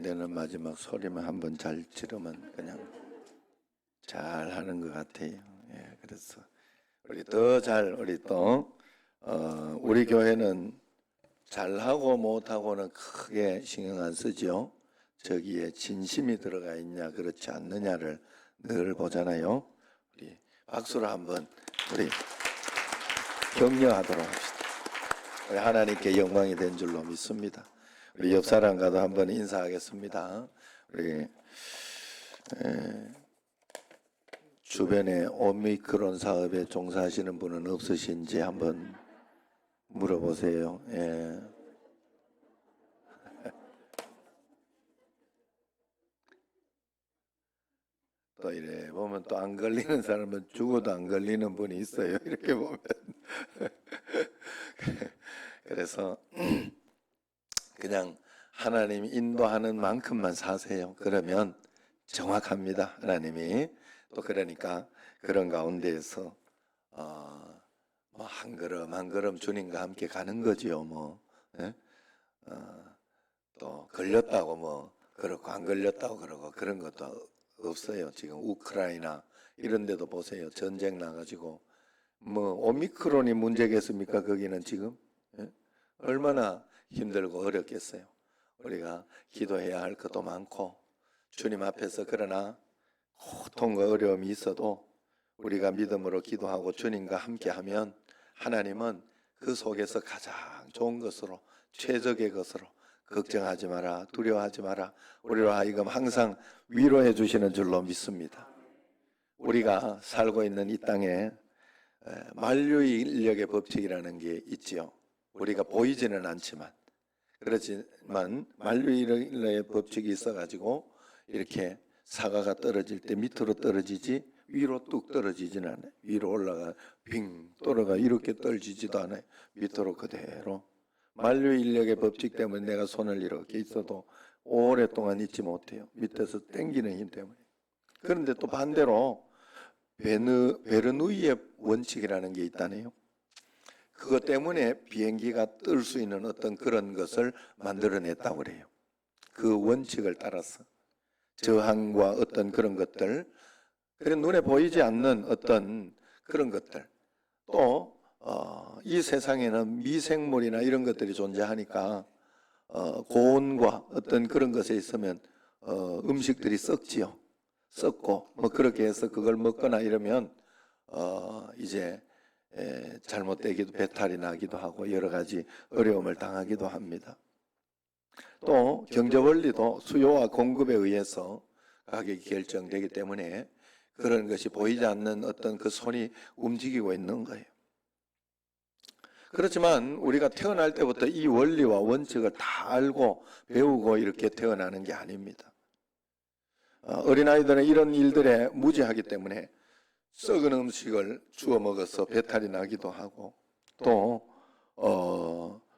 내는 마지막 소리만 한번 잘 지르면 그냥 잘 하는 것 같아요. 예, 그래서 우리 더 잘 우리 또 우리 교회는 잘하고 못하고는 크게 신경 안 쓰죠. 저기에 진심이 들어가 있냐 그렇지 않느냐를 늘 보잖아요. 우리 박수로 한번 우리 격려하도록 합시다. 우리 하나님께 영광이 된 줄로 믿습니다. 우리 옆 사람과도 한번 인사하겠습니다. 우리 주변에 오미크론 사업에 종사하시는 분은 없으신지 한번 물어보세요. 예. 또 이래 보면 또 안 걸리는 사람은 죽어도 안 걸리는 분이 있어요. 이렇게 보면. 그래서 그냥 하나님이 인도하는 만큼만 사세요. 그러면 정확합니다. 하나님이. 또 그러니까 그런 가운데에서 뭐 한 걸음 한 걸음 주님과 함께 가는 거지요. 뭐 예? 또 걸렸다고 뭐 그렇고 안 걸렸다고 그러고 그런 것도 없어요. 지금 우크라이나 이런 데도 보세요. 전쟁 나가지고 뭐 오미크론이 문제겠습니까? 거기는 지금 예? 얼마나 힘들고 어렵겠어요. 우리가 기도해야 할 것도 많고 주님 앞에서 그러나 고통과 어려움이 있어도 우리가 믿음으로 기도하고 주님과 함께하면 하나님은 그 속에서 가장 좋은 것으로 최적의 것으로 걱정하지 마라 두려워하지 마라 우리로 하여금 항상 위로해 주시는 줄로 믿습니다. 우리가 살고 있는 이 땅에 만유의 인력의 법칙이라는 게 있지요. 우리가 보이지는 않지만 그렇지만 만유의 인력의 법칙이 있어가지고 이렇게 사과가 떨어질 때 밑으로 떨어지지 위로 뚝 떨어지지는 않아요. 위로 올라가 빙 돌아가 이렇게 떨어지지도 않아요. 밑으로 그대로. 만유의 인력의 법칙 때문에 내가 손을 이렇게 있어도 오랫동안 있지 못해요. 밑에서 당기는 힘 때문에. 그런데 또 반대로 베르누이의 원칙이라는 게 있다네요. 그것 때문에 비행기가 뜰 수 있는 어떤 그런 것을 만들어냈다고 그래요. 그 원칙을 따라서 저항과 어떤 그런 것들, 그런 눈에 보이지 않는 어떤 그런 것들, 또 이 세상에는 미생물이나 이런 것들이 존재하니까 고온과 어떤 그런 것에 있으면 음식들이 썩지요. 썩고 뭐 그렇게 해서 그걸 먹거나 이러면 이제 잘못되기도 배탈이 나기도 하고 여러 가지 어려움을 당하기도 합니다. 또 경제 원리도 수요와 공급에 의해서 가격이 결정되기 때문에 그런 것이 보이지 않는 어떤 그 손이 움직이고 있는 거예요. 그렇지만 우리가 태어날 때부터 이 원리와 원칙을 다 알고 배우고 이렇게 태어나는 게 아닙니다. 어린아이들은 이런 일들에 무지하기 때문에 썩은 음식을 주워 먹어서 배탈이 나기도 하고 또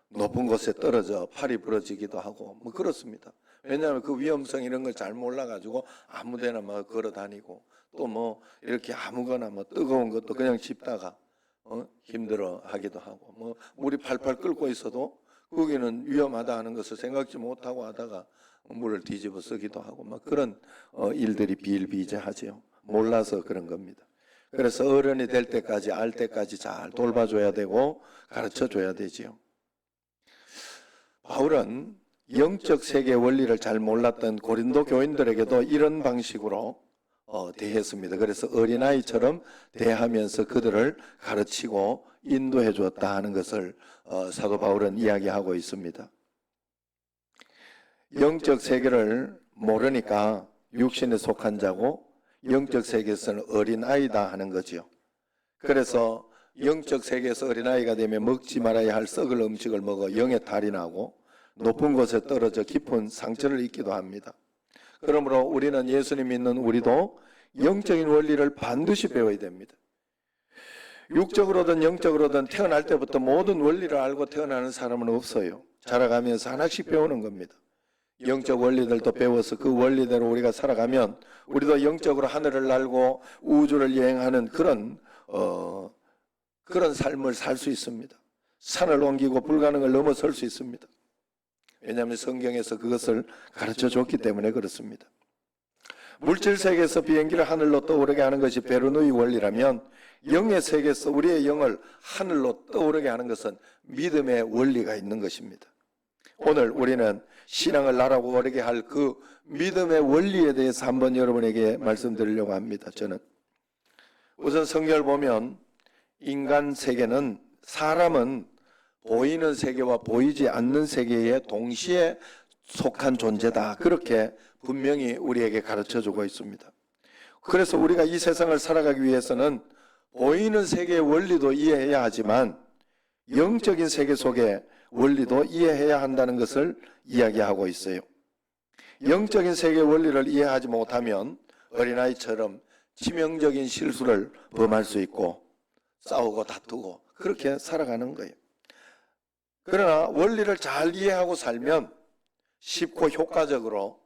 높은 곳에 떨어져 팔이 부러지기도 하고 뭐 그렇습니다. 왜냐하면 그 위험성 이런 걸 잘 몰라가지고 아무데나 막 걸어 다니고 또 뭐 이렇게 아무거나 뭐 뜨거운 것도 그냥 씹다가 힘들어 하기도 하고 뭐 물이 팔팔 끓고 있어도 거기는 위험하다 하는 것을 생각지 못하고 하다가 물을 뒤집어 쓰기도 하고 막 그런 일들이 비일비재하지요. 몰라서 그런 겁니다. 그래서 어른이 될 때까지 알 때까지 잘 돌봐줘야 되고 가르쳐줘야 되지요. 바울은 영적 세계 원리를 잘 몰랐던 고린도 교인들에게도 이런 방식으로 대했습니다. 그래서 어린아이처럼 대하면서 그들을 가르치고 인도해 주었다 하는 것을 사도 바울은 이야기하고 있습니다. 영적 세계를 모르니까 육신에 속한 자고 영적 세계에서는 어린아이다 하는 거지요. 그래서 영적 세계에서 어린아이가 되면 먹지 말아야 할 썩을 음식을 먹어 영에 탈이 나고 높은 곳에 떨어져 깊은 상처를 입기도 합니다. 그러므로 우리는 예수님 믿는 우리도 영적인 원리를 반드시 배워야 됩니다. 육적으로든 영적으로든 태어날 때부터 모든 원리를 알고 태어나는 사람은 없어요. 자라가면서 하나씩 배우는 겁니다. 영적 원리들도 배워서 그 원리대로 우리가 살아가면 우리도 영적으로 하늘을 날고 우주를 여행하는 그런 삶을 살 수 있습니다. 산을 옮기고 불가능을 넘어설 수 있습니다. 왜냐하면 성경에서 그것을 가르쳐 줬기 때문에 그렇습니다. 물질 세계에서 비행기를 하늘로 떠오르게 하는 것이 베르누이 원리라면 영의 세계에서 우리의 영을 하늘로 떠오르게 하는 것은 믿음의 원리가 있는 것입니다. 오늘 우리는 신앙을 날아고 오르게 할 그 믿음의 원리에 대해서 한번 여러분에게 말씀드리려고 합니다. 저는 우선 성경을 보면 인간 세계는, 사람은 보이는 세계와 보이지 않는 세계에 동시에 속한 존재다, 그렇게 분명히 우리에게 가르쳐주고 있습니다. 그래서 우리가 이 세상을 살아가기 위해서는 보이는 세계의 원리도 이해해야 하지만 영적인 세계 속의 원리도 이해해야 한다는 것을 이야기하고 있어요. 영적인 세계의 원리를 이해하지 못하면 어린아이처럼 치명적인 실수를 범할 수 있고 싸우고 다투고 그렇게 살아가는 거예요. 그러나 원리를 잘 이해하고 살면 쉽고 효과적으로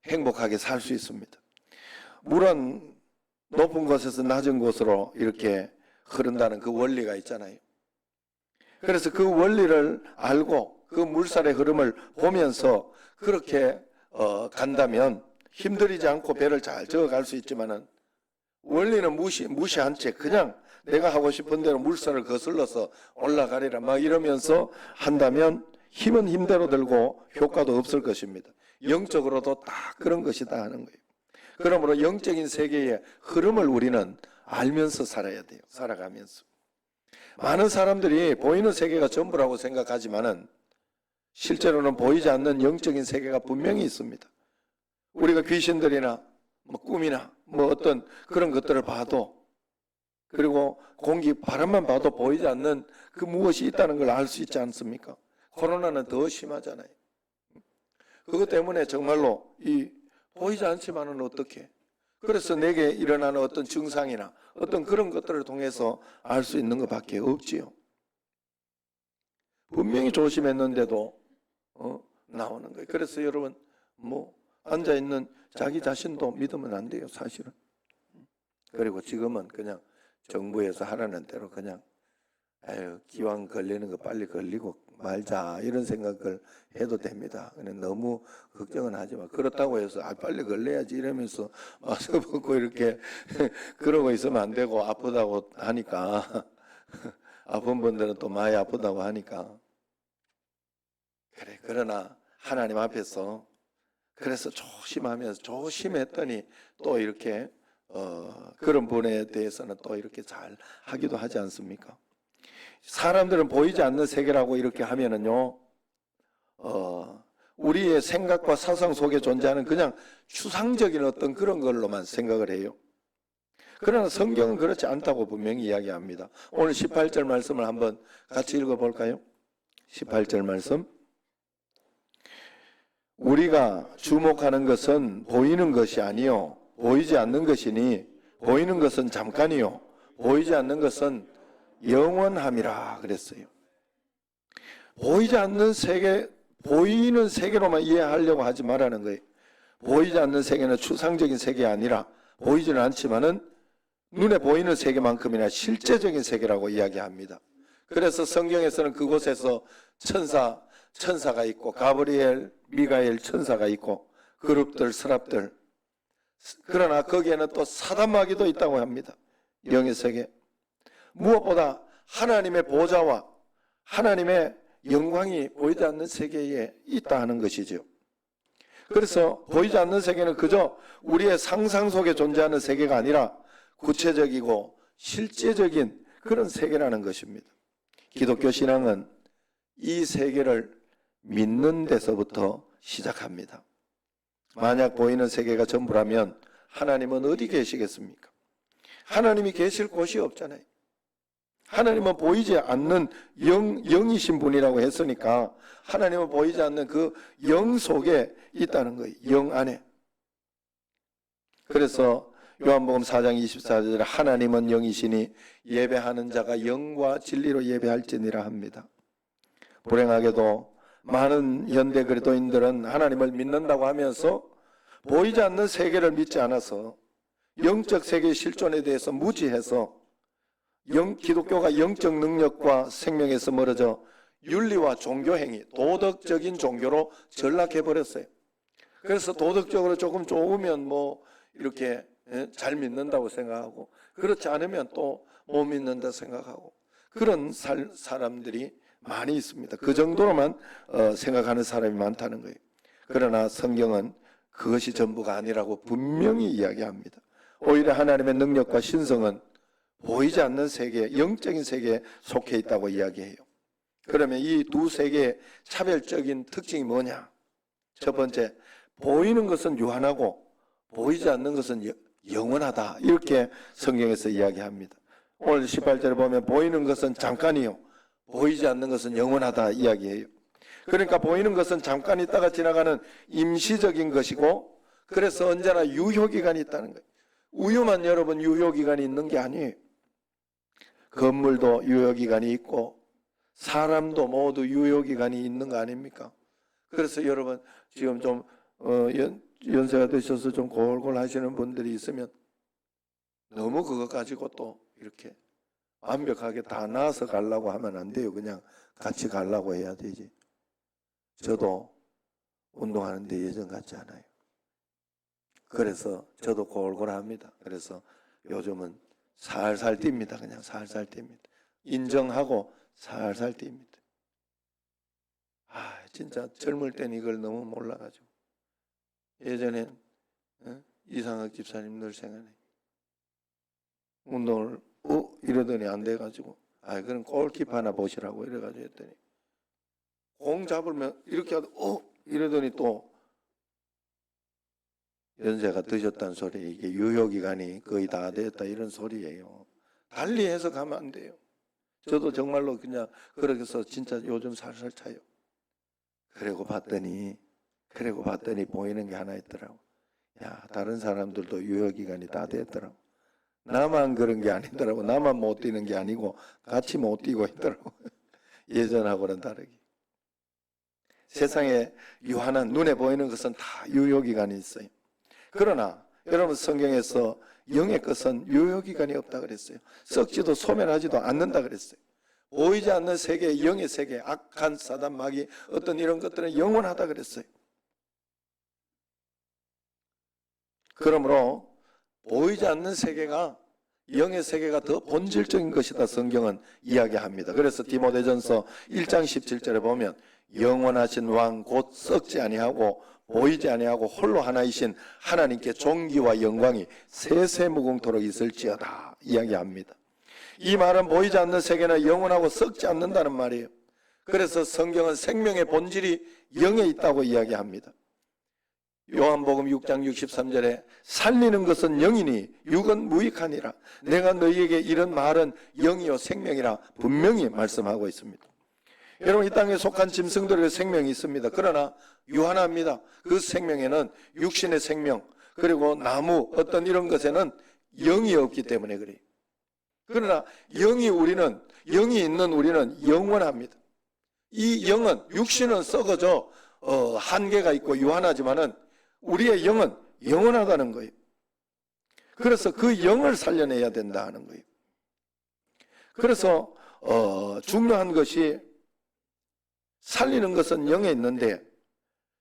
행복하게 살 수 있습니다. 물은 높은 곳에서 낮은 곳으로 이렇게 흐른다는 그 원리가 있잖아요. 그래서 그 원리를 알고 그 물살의 흐름을 보면서 그렇게 간다면 힘들이지 않고 배를 잘 저어갈 수 있지만은 원리는 무시한 채 그냥 내가 하고 싶은 대로 물살을 거슬러서 올라가리라 막 이러면서 한다면 힘은 힘대로 들고 효과도 없을 것입니다. 영적으로도 딱 그런 것이다 하는 거예요. 그러므로 영적인 세계의 흐름을 우리는 알면서 살아야 돼요. 살아가면서. 많은 사람들이 보이는 세계가 전부라고 생각하지만은 실제로는 보이지 않는 영적인 세계가 분명히 있습니다. 우리가 귀신들이나 꿈이나 어떤 그런 것들을 봐도, 그리고 공기, 바람만 봐도 보이지 않는 그 무엇이 있다는 걸 알 수 있지 않습니까? 코로나는 더 심하잖아요. 그것 때문에 정말로 보이지 않지만은 어떻게? 그래서 내게 일어나는 어떤 증상이나 어떤 그런 것들을 통해서 알 수 있는 것밖에 없지요. 분명히 조심했는데도 나오는 거예요. 그래서 여러분 앉아있는 자기 자신도 믿으면 안 돼요, 사실은. 그리고 지금은 그냥 정부에서 하라는 대로 그냥 기왕 걸리는 거 빨리 걸리고 말자 이런 생각을 해도 됩니다. 너무 걱정은 하지 마. 그렇다고 해서 빨리 걸려야지 이러면서 마스크 벗고 이렇게 그러고 있으면 안 되고, 아프다고 하니까 아픈 분들은 또 많이 아프다고 하니까 그래. 그러나 하나님 앞에서 그래서 조심했더니 또 이렇게 그런 분에 대해서는 또 이렇게 잘 하기도 하지 않습니까? 사람들은 보이지 않는 세계라고 이렇게 하면은요, 우리의 생각과 사상 속에 존재하는 그냥 추상적인 어떤 그런 걸로만 생각을 해요. 그러나 성경은 그렇지 않다고 분명히 이야기합니다. 오늘 18절 말씀을 한번 같이 읽어볼까요? 18절 말씀. 우리가 주목하는 것은 보이는 것이 아니요 보이지 않는 것이니 보이는 것은 잠깐이요 보이지 않는 것은 영원함이라 그랬어요. 보이지 않는 세계, 보이는 세계로만 이해하려고 하지 말라는 거예요. 보이지 않는 세계는 추상적인 세계가 아니라 보이지는 않지만은 눈에 보이는 세계만큼이나 실제적인 세계라고 이야기합니다. 그래서 성경에서는 그곳에서 천사가 있고 가브리엘, 미가엘 천사가 있고 그룹들, 서랍들, 그러나 거기에는 또 사단마귀도 있다고 합니다. 영의 세계. 무엇보다 하나님의 보좌와 하나님의 영광이 보이지 않는 세계에 있다 하는 것이죠. 그래서 보이지 않는 세계는 그저 우리의 상상 속에 존재하는 세계가 아니라 구체적이고 실제적인 그런 세계라는 것입니다. 기독교 신앙은 이 세계를 믿는 데서부터 시작합니다. 만약 보이는 세계가 전부라면 하나님은 어디 계시겠습니까? 하나님이 계실 곳이 없잖아요. 하나님은 보이지 않는 영이신 분이라고 했으니까 하나님은 보이지 않는 그 영 속에 있다는 거예요. 영 안에. 그래서 요한복음 4장 24절에 하나님은 영이시니 예배하는 자가 영과 진리로 예배할지니라 합니다. 불행하게도 많은 현대 그리스도인들은 하나님을 믿는다고 하면서 보이지 않는 세계를 믿지 않아서 영적 세계의 실존에 대해서 무지해서 기독교가 영적 능력과 생명에서 멀어져 윤리와 종교 행위, 도덕적인 종교로 전락해 버렸어요. 그래서 도덕적으로 조금 좋으면 뭐 이렇게 잘 믿는다고 생각하고, 그렇지 않으면 또 못 믿는다 생각하고, 그런 사람들이 많이 있습니다. 그 정도로만 생각하는 사람이 많다는 거예요. 그러나 성경은 그것이 전부가 아니라고 분명히 이야기합니다. 오히려 하나님의 능력과 신성은 보이지 않는 세계, 영적인 세계에 속해 있다고 이야기해요. 그러면 이 두 세계의 차별적인 특징이 뭐냐? 첫 번째, 보이는 것은 유한하고 보이지 않는 것은 영원하다. 이렇게 성경에서 이야기합니다. 오늘 18절에 보면 보이는 것은 잠깐이요, 보이지 않는 것은 영원하다 이야기해요. 그러니까 보이는 것은 잠깐 있다가 지나가는 임시적인 것이고, 그래서 언제나 유효기간이 있다는 거예요. 우유만 여러분 유효기간이 있는 게 아니에요. 건물도 유효기간이 있고 사람도 모두 유효기간이 있는 거 아닙니까? 그래서 여러분 지금 좀 연세가 드셔서 좀 골골 하시는 분들이 있으면 너무 그거 가지고 또 이렇게 완벽하게 다 나아서 가려고 하면 안 돼요. 그냥 같이 가려고 해야 되지. 저도 운동하는데 예전 같지 않아요. 그래서 저도 골골합니다. 그래서 요즘은 살살 뜁니다. 그냥 살살 뜁니다. 인정하고 살살 뜁니다. 진짜 젊을 땐 이걸 너무 몰라가지고. 예전엔 이상학 집사님 늘 생각해. 운동을 이러더니 안 돼가지고, 그럼 골키퍼 하나 보시라고 이래가지고 했더니, 공 잡으면 이렇게 하다 이러더니 또 연세가 드셨다는 소리, 이게 유효기간이 거의 다 됐다 이런 소리예요. 달리 해석하면 안 돼요. 저도 정말로 그냥 그렇게 해서 진짜 요즘 살살 차요. 그리고 봤더니 보이는 게 하나 있더라고. 다른 사람들도 유효기간이 다 됐더라고. 나만 그런 게 아니더라고. 나만 못 뛰는 게 아니고 같이 못 뛰고 있더라고. 예전하고는 다르게. 세상에 유한한 눈에 보이는 것은 다 유효기간이 있어요. 그러나 여러분 성경에서 영의 것은 유효기간이 없다 그랬어요. 썩지도 소멸하지도 않는다 그랬어요. 보이지 않는 세계, 영의 세계, 악한 사단 마귀 어떤 이런 것들은 영원하다 그랬어요. 그러므로 보이지 않는 세계가, 영의 세계가 더 본질적인 것이다 성경은 이야기합니다. 그래서 디모데전서 1장 17절에 보면 영원하신 왕 곧 썩지 아니하고 보이지 아니하고 홀로 하나이신 하나님께 존귀와 영광이 세세무궁토록 있을지어다 이야기합니다. 이 말은 보이지 않는 세계는 영원하고 썩지 않는다는 말이에요. 그래서 성경은 생명의 본질이 영에 있다고 이야기합니다. 요한복음 6장 63절에 살리는 것은 영이니 육은 무익하니라. 내가 너희에게 이런 말은 영이요 생명이라 분명히 말씀하고 있습니다. 여러분 이 땅에 속한 짐승들의 생명이 있습니다. 그러나 유한합니다. 그 생명에는 육신의 생명 그리고 나무 어떤 이런 것에는 영이 없기 때문에 그래요. 그러나 영이 있는 우리는 영원합니다. 이 영은 육신은 썩어져 한계가 있고 유한하지만은 우리의 영은 영원하다는 거예요. 그래서 그 영을 살려내야 된다 하는 거예요. 그래서 중요한 것이 살리는 것은 영에 있는데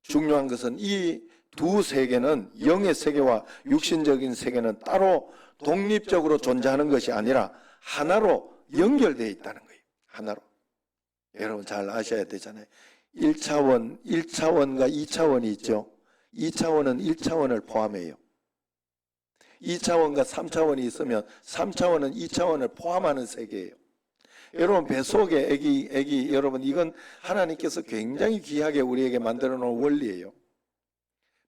중요한 것은 이 두 세계는 영의 세계와 육신적인 세계는 따로 독립적으로 존재하는 것이 아니라 하나로 연결되어 있다는 거예요. 하나로. 여러분 잘 아셔야 되잖아요. 1차원과 2차원이 있죠. 2차원은 1차원을 포함해요. 2차원과 3차원이 있으면 3차원은 2차원을 포함하는 세계예요. 여러분 뱃속에 애기 여러분 이건 하나님께서 굉장히 귀하게 우리에게 만들어 놓은 원리예요.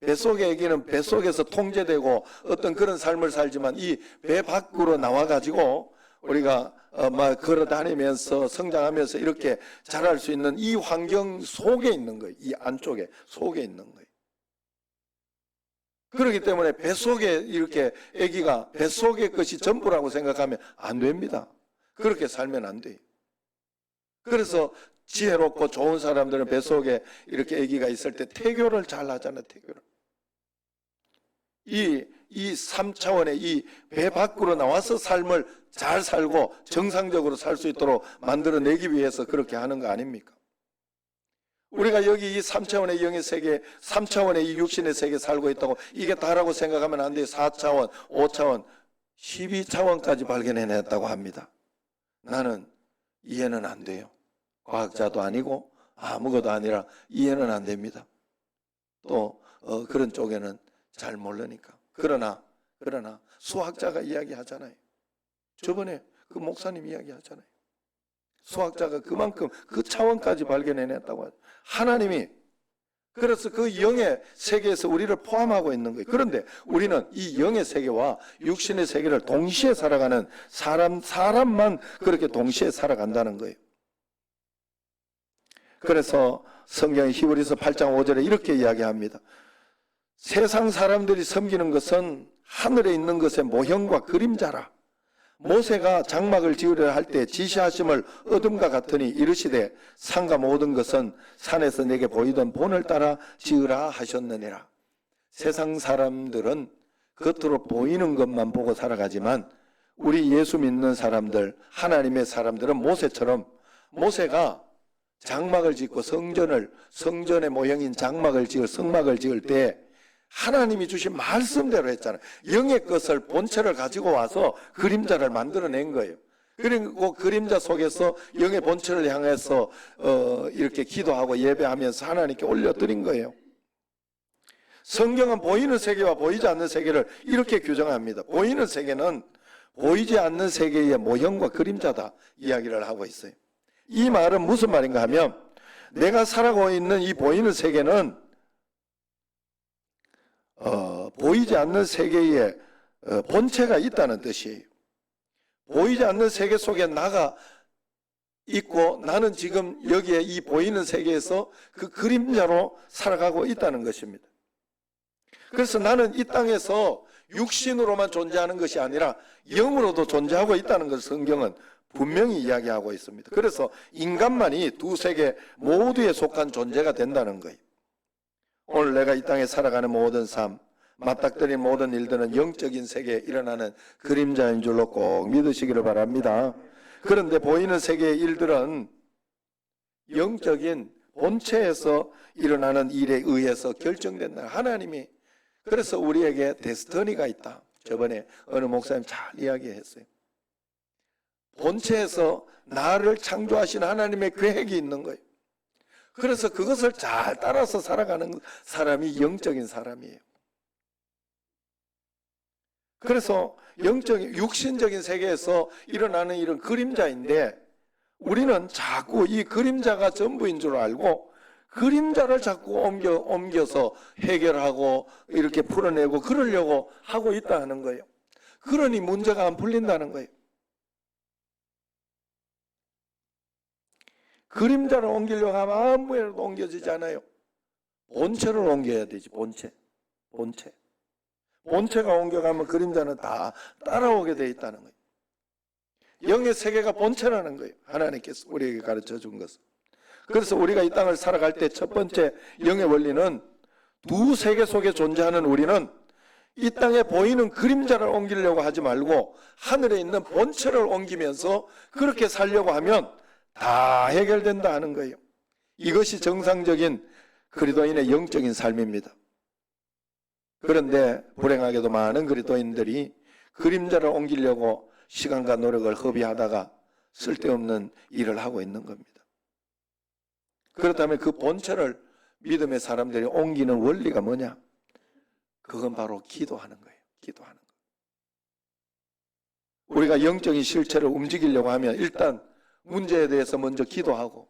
뱃속의 애기는 뱃속에서 통제되고 어떤 그런 삶을 살지만 이 배 밖으로 나와가지고 우리가 막 걸어 다니면서 성장하면서 이렇게 자랄 수 있는 이 환경 속에 있는 거예요. 이 안쪽에 속에 있는 거예요. 그렇기 때문에 뱃속에 이렇게 아기가 뱃속의 것이 전부라고 생각하면 안 됩니다. 그렇게 살면 안 돼요. 그래서 지혜롭고 좋은 사람들은 뱃속에 이렇게 아기가 있을 때 태교를 잘 하잖아요. 태교를. 이 3차원의 이 배 밖으로 나와서 삶을 잘 살고 정상적으로 살 수 있도록 만들어내기 위해서 그렇게 하는 거 아닙니까? 우리가 여기 이 3차원의 영의 세계, 3차원의 이 육신의 세계에 살고 있다고 이게 다라고 생각하면 안 돼요. 4차원, 5차원, 12차원까지 발견해냈다고 합니다. 나는 이해는 안 돼요. 과학자도 아니고 아무것도 아니라 이해는 안 됩니다. 또 그런 쪽에는 잘 모르니까. 그러나 수학자가 이야기하잖아요. 저번에 그 목사님 이야기하잖아요. 수학자가 그만큼 그 차원까지 발견해냈다고 하죠. 하나님이 그래서 그 영의 세계에서 우리를 포함하고 있는 거예요. 그런데 우리는 이 영의 세계와 육신의 세계를 동시에 살아가는 사람만 그렇게 동시에 살아간다는 거예요. 그래서 성경의 히브리서 8장 5절에 이렇게 이야기합니다. 세상 사람들이 섬기는 것은 하늘에 있는 것의 모형과 그림자라. 모세가 장막을 지으려 할 때 지시하심을 얻음과 같으니 이르시되 산과 모든 것은 산에서 내게 보이던 본을 따라 지으라 하셨느니라. 세상 사람들은 겉으로 보이는 것만 보고 살아가지만 우리 예수 믿는 사람들, 하나님의 사람들은 모세처럼 모세가 장막을 짓고 성전의 모형인 장막을 성막을 지을 때 하나님이 주신 말씀대로 했잖아요. 영의 것을 본체를 가지고 와서 그림자를 만들어낸 거예요. 그리고 그림자 속에서 영의 본체를 향해서 이렇게 기도하고 예배하면서 하나님께 올려드린 거예요. 성경은 보이는 세계와 보이지 않는 세계를 이렇게 규정합니다. 보이는 세계는 보이지 않는 세계의 모형과 그림자다 이야기를 하고 있어요. 이 말은 무슨 말인가 하면 내가 살아가고 있는 이 보이는 세계는 보이지 않는 세계에 본체가 있다는 뜻이에요. 보이지 않는 세계 속에 나가 있고 나는 지금 여기에 이 보이는 세계에서 그 그림자로 살아가고 있다는 것입니다. 그래서 나는 이 땅에서 육신으로만 존재하는 것이 아니라 영으로도 존재하고 있다는 것을 성경은 분명히 이야기하고 있습니다. 그래서 인간만이 두 세계 모두에 속한 존재가 된다는 거예요. 오늘 내가 이 땅에 살아가는 모든 삶, 맞닥뜨린 모든 일들은 영적인 세계에 일어나는 그림자인 줄로 꼭 믿으시기를 바랍니다. 그런데 보이는 세계의 일들은 영적인 본체에서 일어나는 일에 의해서 결정된다. 하나님이 그래서 우리에게 데스티니가 있다. 저번에 어느 목사님 잘 이야기했어요. 본체에서 나를 창조하신 하나님의 계획이 있는 거예요. 그래서 그것을 잘 따라서 살아가는 사람이 영적인 사람이에요. 그래서 영적인 육신적인 세계에서 일어나는 이런 그림자인데 우리는 자꾸 이 그림자가 전부인 줄 알고 그림자를 자꾸 옮겨서 해결하고 이렇게 풀어내고 그러려고 하고 있다는 거예요. 그러니 문제가 안 풀린다는 거예요. 그림자를 옮기려고 하면 아무에도 옮겨지지 않아요. 본체를 옮겨야 되지. 본체가 옮겨가면 그림자는 다 따라오게 돼 있다는 거예요. 영의 세계가 본체라는 거예요. 하나님께서 우리에게 가르쳐 준 것은. 그래서 우리가 이 땅을 살아갈 때 첫 번째 영의 원리는 두 세계 속에 존재하는 우리는 이 땅에 보이는 그림자를 옮기려고 하지 말고 하늘에 있는 본체를 옮기면서 그렇게 살려고 하면 다 해결된다 하는 거예요. 이것이 정상적인 그리스도인의 영적인 삶입니다. 그런데 불행하게도 많은 그리스도인들이 그림자를 옮기려고 시간과 노력을 허비하다가 쓸데없는 일을 하고 있는 겁니다. 그렇다면 그 본체를 믿음의 사람들이 옮기는 원리가 뭐냐? 그건 바로 기도하는 거예요. 기도하는 거. 우리가 영적인 실체를 움직이려고 하면 일단 문제에 대해서 먼저 기도하고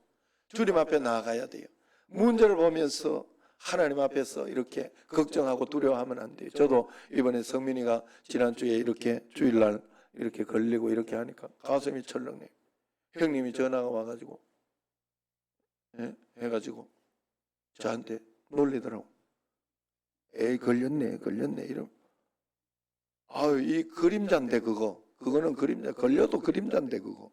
주님 앞에 나아가야 돼요. 문제를 보면서 하나님 앞에서 이렇게 걱정하고 두려워하면 안 돼요. 저도 이번에 성민이가 지난주에 이렇게 주일날 이렇게 걸리고 이렇게 하니까 가슴이 철렁해요. 형님이 전화가 와가지고 해가지고 저한테 놀리더라고. 에이 걸렸네 이러면 아유 이 그림자인데 그거는 그림자 걸려도 그림자인데 그거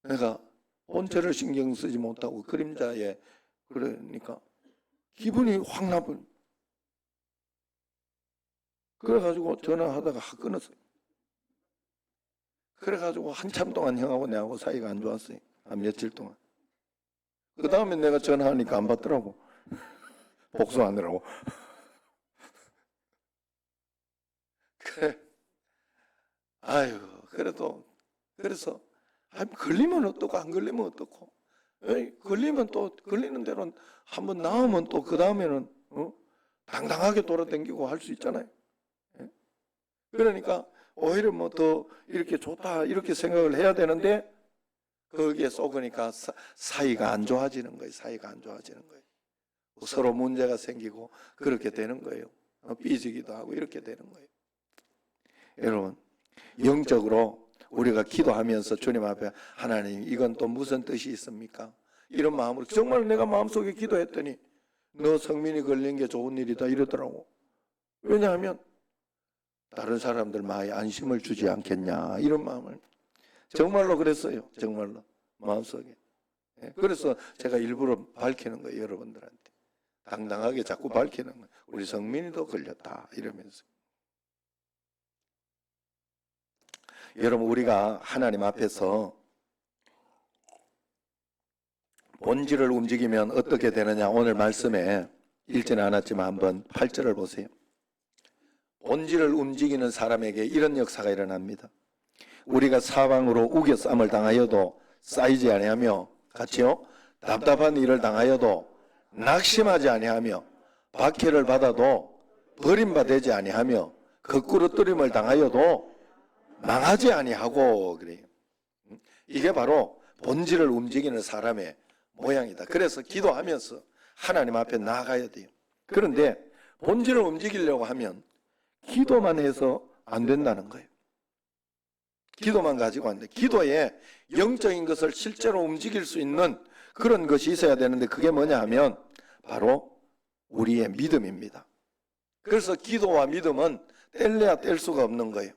내가 본체를 신경 쓰지 못하고 그림자에 그러니까 기분이 확 나쁜. 그래가지고 전화하다가 끊었어요. 그래가지고 한참 동안 형하고 내하고 사이가 안 좋았어요. 한 며칠 동안. 그 다음에 내가 전화하니까 안 받더라고. 복수하느라고. 그래. 아유, 그래서 걸리면 어떻고 안 걸리면 어떻고. 걸리면 또 걸리는 대로 한번 나오면 또 그 다음에는 당당하게 돌아다니고 할 수 있잖아요. 예? 그러니까 오히려 뭐 더 이렇게 좋다 이렇게 생각을 해야 되는데 거기에 쏘으니까 사이가 안 좋아지는 거예요. 사이가 안 좋아지는 거예요. 서로 문제가 생기고 그렇게 되는 거예요. 삐지기도 하고 이렇게 되는 거예요. 여러분, 영적으로 우리가 기도하면서 주님 앞에 하나님 이건 또 무슨 뜻이 있습니까? 이런 마음으로 정말 내가 마음속에 기도했더니 너 성민이 걸린 게 좋은 일이다 이러더라고. 왜냐하면 다른 사람들 많이 안심을 주지 않겠냐 이런 마음을 정말로 그랬어요. 정말로 마음속에. 그래서 제가 일부러 밝히는 거예요. 여러분들한테 당당하게 자꾸 밝히는 거예요. 우리 성민이도 걸렸다 이러면서. 여러분, 우리가 하나님 앞에서 본질을 움직이면 어떻게 되느냐. 오늘 말씀에 읽지는 않았지만 한번 8절을 보세요. 본질을 움직이는 사람에게 이런 역사가 일어납니다. 우리가 사방으로 우겨쌈을 당하여도 쌓이지 아니하며, 같이요, 답답한 일을 당하여도 낙심하지 아니하며, 박해를 받아도 버림받지 아니하며, 거꾸로 뜨림을 당하여도 망하지 아니하고. 그래요. 이게 바로 본질을 움직이는 사람의 모양이다. 그래서 기도하면서 하나님 앞에 나아가야 돼요. 그런데 본질을 움직이려고 하면 기도만 해서 안 된다는 거예요. 기도만 가지고 안 돼. 기도에 영적인 것을 실제로 움직일 수 있는 그런 것이 있어야 되는데 그게 뭐냐 하면 바로 우리의 믿음입니다. 그래서 기도와 믿음은 뗄래야 뗄 수가 없는 거예요.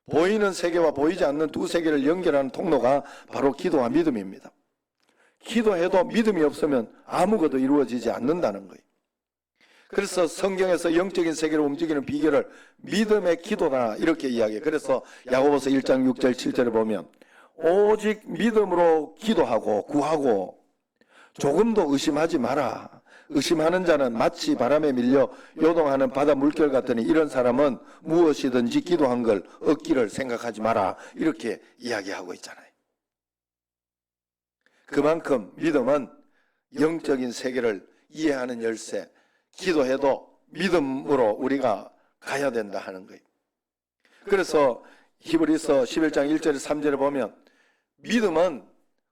보이는 세계와 보이지 않는 두 세계를 연결하는 통로가 바로 기도와 믿음입니다. 기도해도 믿음이 없으면 아무것도 이루어지지 않는다는 거예요. 그래서 성경에서 영적인 세계를 움직이는 비결을 믿음의 기도다 이렇게 이야기해요. 그래서 야고보서 1장 6절 7절에 보면 오직 믿음으로 기도하고 구하고 조금도 의심하지 마라. 의심하는 자는 마치 바람에 밀려 요동하는 바다 물결 같으니 이런 사람은 무엇이든지 기도한 걸 얻기를 생각하지 마라. 이렇게 이야기하고 있잖아요. 그만큼 믿음은 영적인 세계를 이해하는 열쇠, 기도해도 믿음으로 우리가 가야 된다 하는 거예요. 그래서 히브리서 11장 1절 3절에 보면 믿음은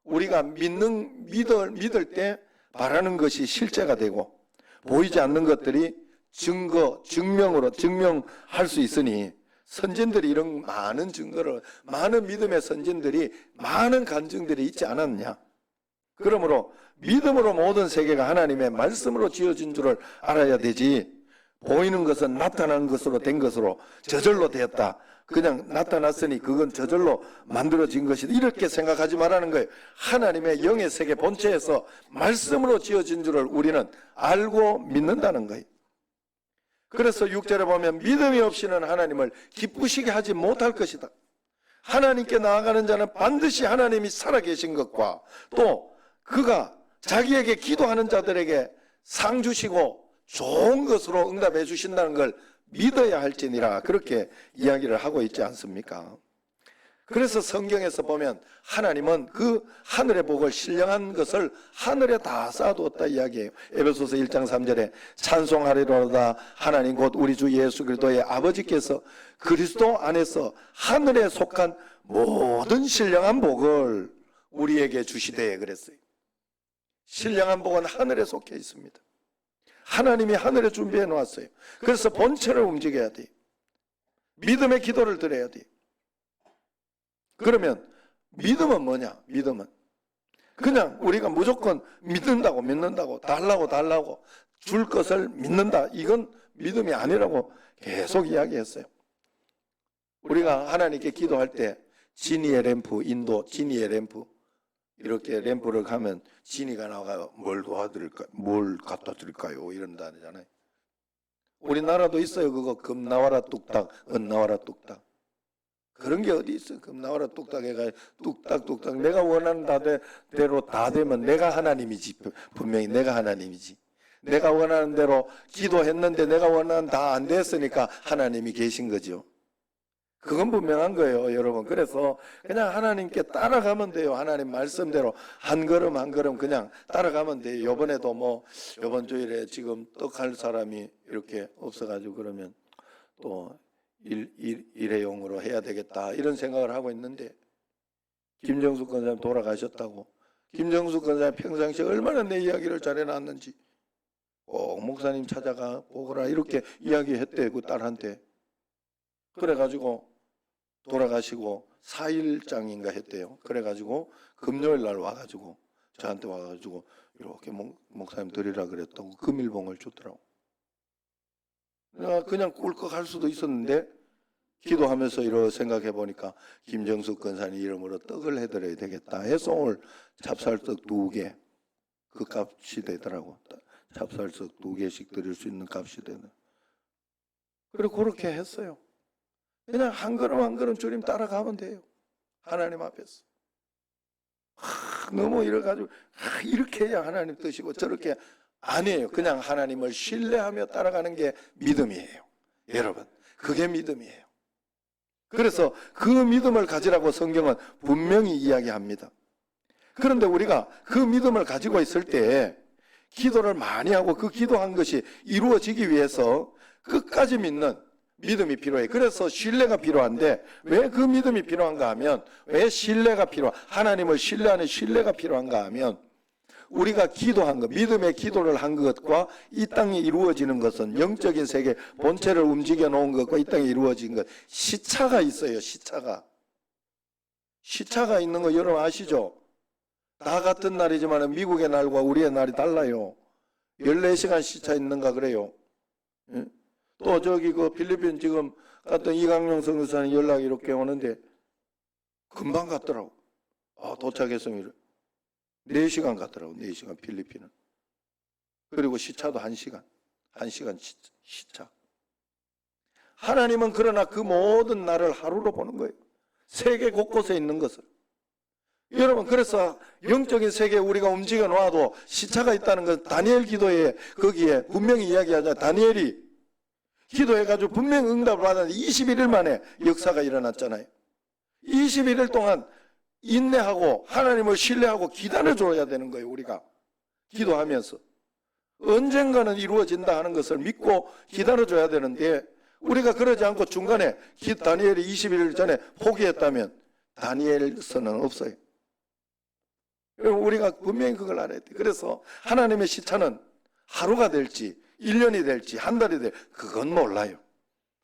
우리가 믿을 때 바라는 것이 실제가 되고 보이지 않는 것들이 증명할 수 있으니 선진들이 이런 많은 증거를, 많은 믿음의 선진들이 많은 간증들이 있지 않았냐. 그러므로 믿음으로 모든 세계가 하나님의 말씀으로 지어진 줄을 알아야 되지, 보이는 것은 나타난 것으로 된 것으로 저절로 되었다, 그냥 나타났으니 그건 저절로 만들어진 것이다, 이렇게 생각하지 말라는 거예요. 하나님의 영의 세계 본체에서 말씀으로 지어진 줄을 우리는 알고 믿는다는 거예요. 그래서 6절에 보면 믿음이 없이는 하나님을 기쁘시게 하지 못할 것이다. 하나님께 나아가는 자는 반드시 하나님이 살아계신 것과 또 그가 자기에게 기도하는 자들에게 상 주시고 좋은 것으로 응답해 주신다는 걸 믿어야 할지니라, 그렇게 이야기를 하고 있지 않습니까? 그래서 성경에서 보면 하나님은 그 하늘의 복을 신령한 것을 하늘에 다 쌓아두었다 이야기해요. 에베소서 1장 3절에 찬송하리로다 하나님 곧 우리 주 예수 그리스도의 아버지께서 그리스도 안에서 하늘에 속한 모든 신령한 복을 우리에게 주시되 그랬어요. 신령한 복은 하늘에 속해 있습니다. 하나님이 하늘에 준비해 놓았어요. 그래서 본체를 움직여야 돼요. 믿음의 기도를 드려야 돼요. 그러면 믿음은 뭐냐? 믿음은 그냥 우리가 무조건 믿는다고 달라고 줄 것을 믿는다, 이건 믿음이 아니라고 계속 이야기했어요. 우리가 하나님께 기도할 때 지니의 램프, 인도 지니의 램프, 이렇게 램프를 가면 지니가 나와가 뭘 도와드릴까요? 뭘 갖다 드릴까요? 이런다잖아요. 우리나라도 있어요. 그거 금 나와라 뚝딱, 은 나와라 뚝딱. 그런 게 어디 있어? 그럼 나와라 뚝딱 해가 뚝딱뚝딱 내가 원하는 대로 다 되면 내가 하나님이지. 분명히 내가 하나님이지. 내가 원하는 대로 기도했는데 내가 원하는 다 안 됐으니까 하나님이 계신 거죠. 그건 분명한 거예요, 여러분. 그래서 그냥 하나님께 따라가면 돼요. 하나님 말씀대로 한 걸음 한 걸음 그냥 따라가면 돼요. 이번에도 뭐 이번 주일에 지금 떡할 사람이 이렇게 없어가지고 그러면 또 일회용으로 해야 되겠다 이런 생각을 하고 있는데, 김정숙 권사님 돌아가셨다고. 김정숙 권사님 평상시에 얼마나 내 이야기를 잘해놨는지 꼭 목사님 찾아가 보거라 이렇게 이야기했대, 그 딸한테. 그래가지고 돌아가시고 4일장인가 했대요. 그래가지고 금요일 날 와가지고 저한테 와가지고 이렇게 목사님 드리라 그랬다고 금일봉을 주더라고. 내가 그냥 꿀꺽 할 수도 있었는데 기도하면서 이렇게 생각해 보니까 김정숙 권사님 이름으로 떡을 해드려야 되겠다 해서 오늘 찹쌀떡 2개, 그 값이 되더라고. 찹쌀떡 2개씩 드릴 수 있는 값이 되는. 그리고 그렇게 했어요. 그냥 한 걸음 한 걸음 주님 따라가면 돼요. 하나님 앞에서. 너무 이래가지고 이렇게 해야 하나님 뜻이고 저렇게 안 해요. 그냥 하나님을 신뢰하며 따라가는 게 믿음이에요. 여러분, 그게 믿음이에요. 그래서 그 믿음을 가지라고 성경은 분명히 이야기합니다. 그런데 우리가 그 믿음을 가지고 있을 때 기도를 많이 하고 그 기도한 것이 이루어지기 위해서 끝까지 믿는 믿음이 필요해. 그래서 신뢰가 필요한데, 왜 그 믿음이 필요한가 하면, 왜 신뢰가 하나님을 신뢰하는 신뢰가 필요한가 하면, 우리가 기도한 것, 믿음의 기도를 한 것과 이 땅에 이루어지는 것은 영적인 세계 본체를 움직여 놓은 것과 이 땅에 이루어진 것, 시차가 있어요. 시차가 있는 거 여러분 아시죠? 다 같은 날이지만 미국의 날과 우리의 날이 달라요. 14시간 시차 있는가 그래요. 또 저기 그 필리핀 지금 갔던 이강용 선교사님 연락이 이렇게 오는데 금방 갔더라고. 도착했으면 4시간 갔더라고. 4시간 필리핀은. 그리고 시차도 1시간. 1시간 시차. 하나님은 그러나 그 모든 날을 하루로 보는 거예요. 세계 곳곳에 있는 것을. 여러분, 그래서 영적인 세계에 우리가 움직여 놓아도 시차가 있다는 건 다니엘 기도에 거기에 분명히 이야기하자. 다니엘이 기도해가지고 분명히 응답을 받았는데 21일 만에 역사가 일어났잖아요. 21일 동안 인내하고 하나님을 신뢰하고 기다려줘야 되는 거예요. 우리가 기도하면서 언젠가는 이루어진다 하는 것을 믿고 기다려줘야 되는데, 우리가 그러지 않고 중간에 다니엘이 21일 전에 포기했다면 다니엘서는 없어요. 우리가 분명히 그걸 알아야 돼요. 그래서 하나님의 시차는 하루가 될지 1년이 될지 한 달이 될지 그건 몰라요.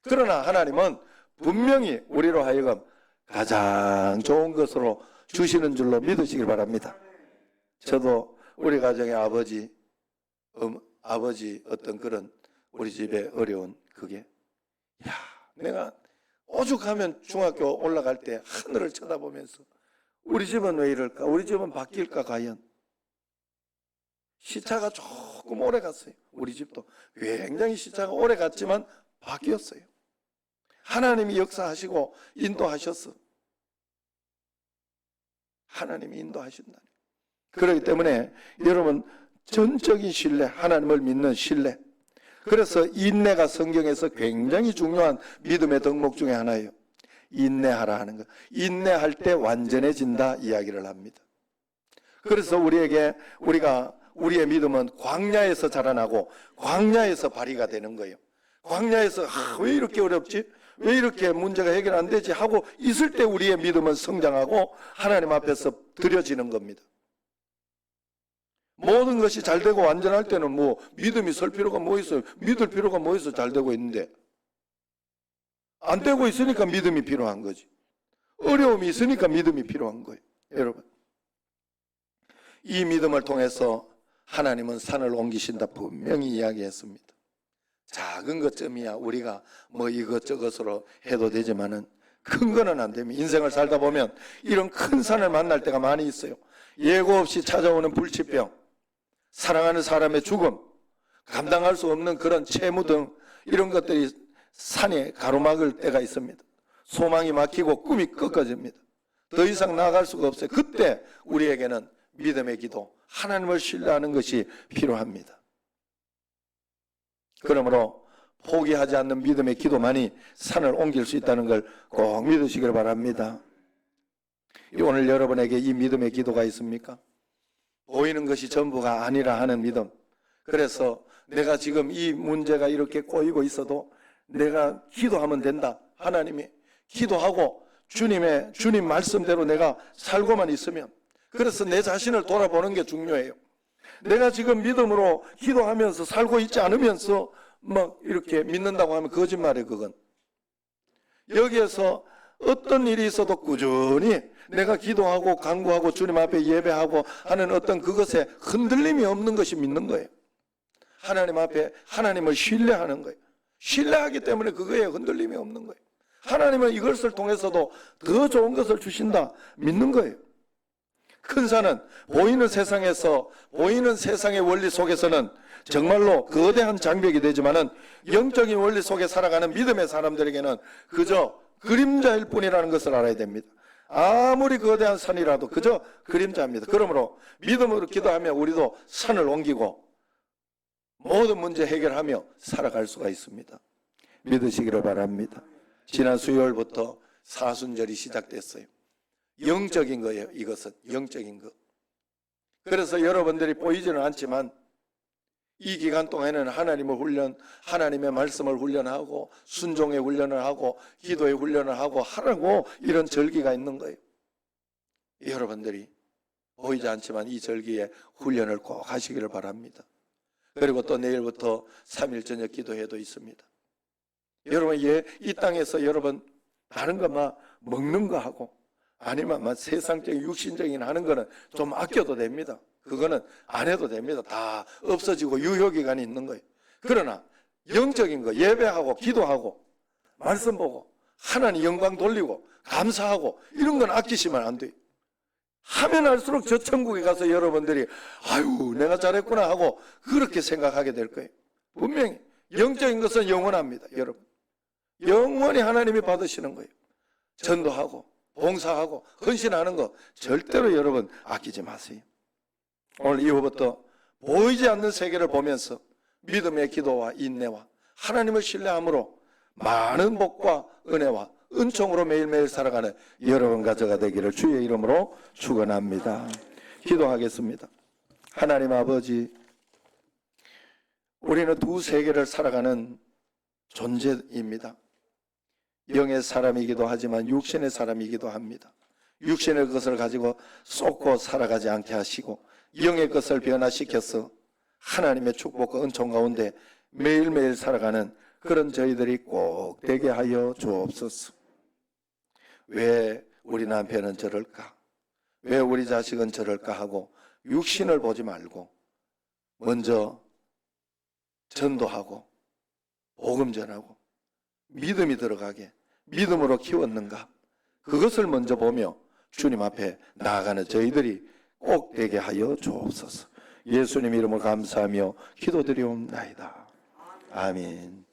그러나 하나님은 분명히 우리로 하여금 가장 좋은 것으로 주시는 줄로 믿으시길 바랍니다. 저도 우리 가정의 아버지 어떤 그런 우리 집에 어려운 그게, 내가 오죽하면 중학교 올라갈 때 하늘을 쳐다보면서 우리 집은 왜 이럴까? 우리 집은 바뀔까 과연? 시차가 조금 오래 갔어요. 우리 집도 굉장히 시차가 오래 갔지만 바뀌었어요. 하나님이 역사하시고 인도하셨어. 하나님이 인도하신다. 그렇기 때문에 여러분, 전적인 신뢰, 하나님을 믿는 신뢰. 그래서 인내가 성경에서 굉장히 중요한 믿음의 덕목 중에 하나예요. 인내하라 하는 것. 인내할 때 완전해진다 이야기를 합니다. 그래서 우리의 믿음은 광야에서 자라나고 광야에서 발휘가 되는 거예요. 광야에서 왜 이렇게 어렵지? 왜 이렇게 문제가 해결 안 되지? 하고 있을 때 우리의 믿음은 성장하고 하나님 앞에서 드려지는 겁니다. 모든 것이 잘 되고 완전할 때는 뭐 믿음이 설 필요가 뭐 있어요? 믿을 필요가 뭐 있어? 잘 되고 있는데 안 되고 있으니까 믿음이 필요한 거지. 어려움이 있으니까 믿음이 필요한 거예요. 여러분, 이 믿음을 통해서 하나님은 산을 옮기신다 분명히 이야기했습니다. 작은 것쯤이야 우리가 뭐 이것저것으로 해도 되지만은 큰 거는 안 됩니다. 인생을 살다 보면 이런 큰 산을 만날 때가 많이 있어요. 예고 없이 찾아오는 불치병, 사랑하는 사람의 죽음, 감당할 수 없는 그런 채무 등 이런 것들이 산에 가로막을 때가 있습니다. 소망이 막히고 꿈이 꺾어집니다. 더 이상 나아갈 수가 없어요. 그때 우리에게는 믿음의 기도, 하나님을 신뢰하는 것이 필요합니다. 그러므로 포기하지 않는 믿음의 기도만이 산을 옮길 수 있다는 걸 꼭 믿으시길 바랍니다. 오늘 여러분에게 이 믿음의 기도가 있습니까? 보이는 것이 전부가 아니라 하는 믿음. 그래서 내가 지금 이 문제가 이렇게 꼬이고 있어도 내가 기도하면 된다. 하나님이 기도하고 주님 말씀대로 내가 살고만 있으면, 그래서 내 자신을 돌아보는 게 중요해요. 내가 지금 믿음으로 기도하면서 살고 있지 않으면서 막 이렇게 믿는다고 하면 거짓말이에요. 그건 여기에서 어떤 일이 있어도 꾸준히 내가 기도하고 간구하고 주님 앞에 예배하고 하는 어떤 그것에 흔들림이 없는 것이 믿는 거예요. 하나님 앞에 하나님을 신뢰하는 거예요. 신뢰하기 때문에 그거에 흔들림이 없는 거예요. 하나님은 이것을 통해서도 더 좋은 것을 주신다 믿는 거예요. 큰 산은 보이는 세상에서, 보이는 세상의 원리 속에서는 정말로 거대한 장벽이 되지만은 영적인 원리 속에 살아가는 믿음의 사람들에게는 그저 그림자일 뿐이라는 것을 알아야 됩니다. 아무리 거대한 산이라도 그저 그림자입니다. 그러므로 믿음으로 기도하며 우리도 산을 옮기고 모든 문제 해결하며 살아갈 수가 있습니다. 믿으시기를 바랍니다. 지난 수요일부터 사순절이 시작됐어요. 영적인 거예요. 이것은 영적인 것. 그래서 여러분들이 보이지는 않지만 이 기간 동안에는 하나님의 말씀을 훈련하고 순종의 훈련을 하고 기도의 훈련을 하라고 이런 절기가 있는 거예요. 여러분들이 보이지 않지만 이 절기에 훈련을 꼭 하시기를 바랍니다. 그리고 또 내일부터 3일 저녁 기도회도 있습니다. 여러분 이 땅에서 여러분 다른 거 막 먹는 거 하고 아니면 막 세상적인 육신적인 하는 거는 좀 아껴도 됩니다. 그거는 안 해도 됩니다. 다 없어지고 유효기간이 있는 거예요. 그러나 영적인 거 예배하고 기도하고 말씀 보고 하나님 영광 돌리고 감사하고 이런 건 아끼시면 안 돼요. 하면 할수록 저 천국에 가서 여러분들이 아유 내가 잘했구나 하고 그렇게 생각하게 될 거예요. 분명히 영적인 것은 영원합니다. 여러분 영원히 하나님이 받으시는 거예요. 전도하고 봉사하고 헌신하는 거 절대로 여러분 아끼지 마세요. 오늘 이후부터 보이지 않는 세계를 보면서 믿음의 기도와 인내와 하나님을 신뢰함으로 많은 복과 은혜와 은총으로 매일매일 살아가는 여러분 가져가 되기를 주의 이름으로 축원합니다. 기도하겠습니다. 하나님 아버지, 우리는 두 세계를 살아가는 존재입니다. 영의 사람이기도 하지만 육신의 사람이기도 합니다. 육신의 것을 가지고 쏟고 살아가지 않게 하시고 영의 것을 변화시켜서 하나님의 축복과 은총 가운데 매일매일 살아가는 그런 저희들이 꼭 되게 하여 주옵소서. 왜 우리 남편은 저럴까? 왜 우리 자식은 저럴까 하고 육신을 보지 말고 먼저 전도하고 복음 전하고 믿음이 들어가게 믿음으로 키웠는가? 그것을 먼저 보며 주님 앞에 나아가는 저희들이 꼭 되게 하여 주옵소서. 예수님 이름으로 감사하며 기도드리옵나이다. 아멘.